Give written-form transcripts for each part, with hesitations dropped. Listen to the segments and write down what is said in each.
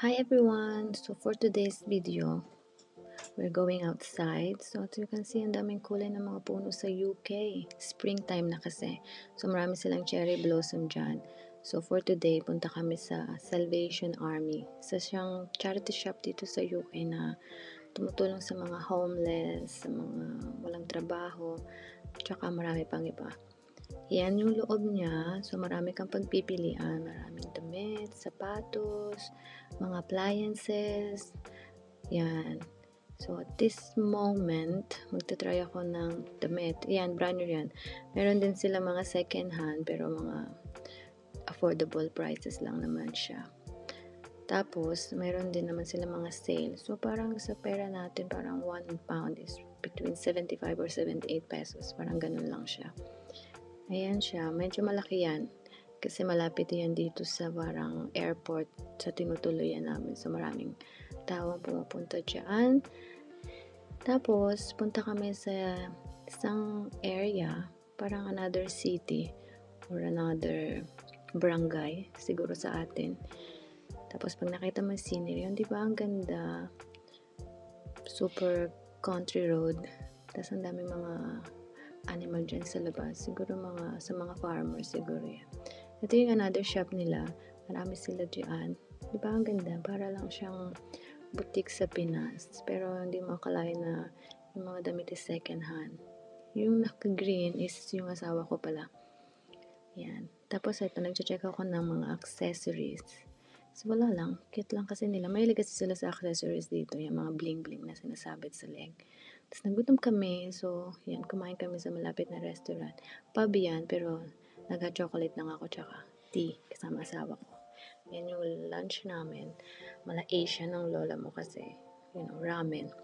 Hi everyone! So for today's video, we're going outside. So as you can see, ang daming kulay ng mga puno sa UK. Springtime na kasi. So marami silang cherry blossom dyan. So for today, punta kami sa Salvation Army. Isa siyang charity shop dito sa UK na tumutulong sa mga homeless, sa mga walang trabaho, tsaka marami pang iba. Yan yung loob niya. So, marami kang pagpipilian. Maraming damit, sapatos, mga appliances. Yan. So, at this moment, magta-try ako ng damit. Yan, brand new yan. Meron din sila mga second hand, pero mga affordable prices lang naman siya. Tapos, meron din naman sila mga sale. So, parang sa pera natin, parang 1 pound is between 75 or 78 pesos. Parang ganun lang siya. Ayan siya, medyo malaki yan. Kasi malapit yan dito sa parang airport sa tinutuluyan namin. So maraming tao pumupunta dyan. Tapos, punta kami sa isang area, parang another city or another barangay, siguro sa atin. Tapos, pag nakita mo yung scenery yun, di ba ang ganda? Super country road. Tapos, ang dami mga animal dyan sa labas. Siguro sa mga farmers siguro yan. Ito yung another shop nila. Marami sila dyan. Di ba ang ganda? Para lang siyang boutique sa Pinas. Pero hindi mo akalain na yung mga damit is second hand. Yung naka-green is yung asawa ko pala. Yan. Tapos ito, nag-check ako ng mga accessories. So wala lang. Cute lang kasi nila. May kasi sila sa accessories dito. Yung mga bling-bling na sinasabit sa leg. Tapos nagutom kami, so yan, kumain kami sa malapit na restaurant. Pub yan, pero nag-chocolate lang ako tsaka tea kasama asawa ko. Yan yung lunch namin. Mala Asian ng lola mo kasi, ramen.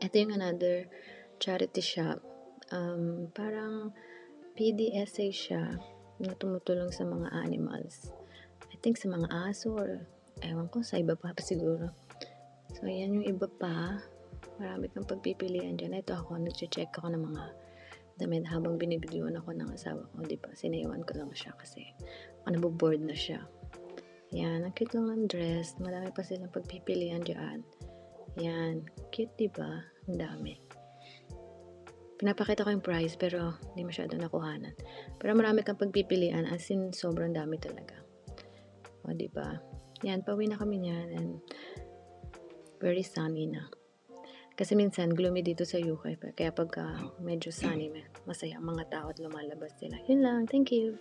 Ito yung another charity shop. Parang PDSA siya na tumutulong sa mga animals. I think sa mga aso or ewan ko, sa iba pa siguro. So, yan yung iba pa. Marami kang pagpipilian dyan. Ito ako, nag-check ako ng mga damit habang binibidyoan ako ng asawa ko. Diba? Sinayawan ko lang siya kasi naboboard na siya. Yan, ang cute lang ng dress. Marami pa silang pagpipilian dyan. Yan, cute diba? Ang dami. Pinapakita ko yung price pero hindi masyado nakuhanan. Pero marami kang pagpipilian as in sobrang dami talaga. O diba? Yan, pauwi na kami niyan and very sunny na. Kasi minsan, gloomy dito sa UK. Kaya pagka medyo sunny, masaya ang mga tao at lumalabas sila. Yun lang. Thank you.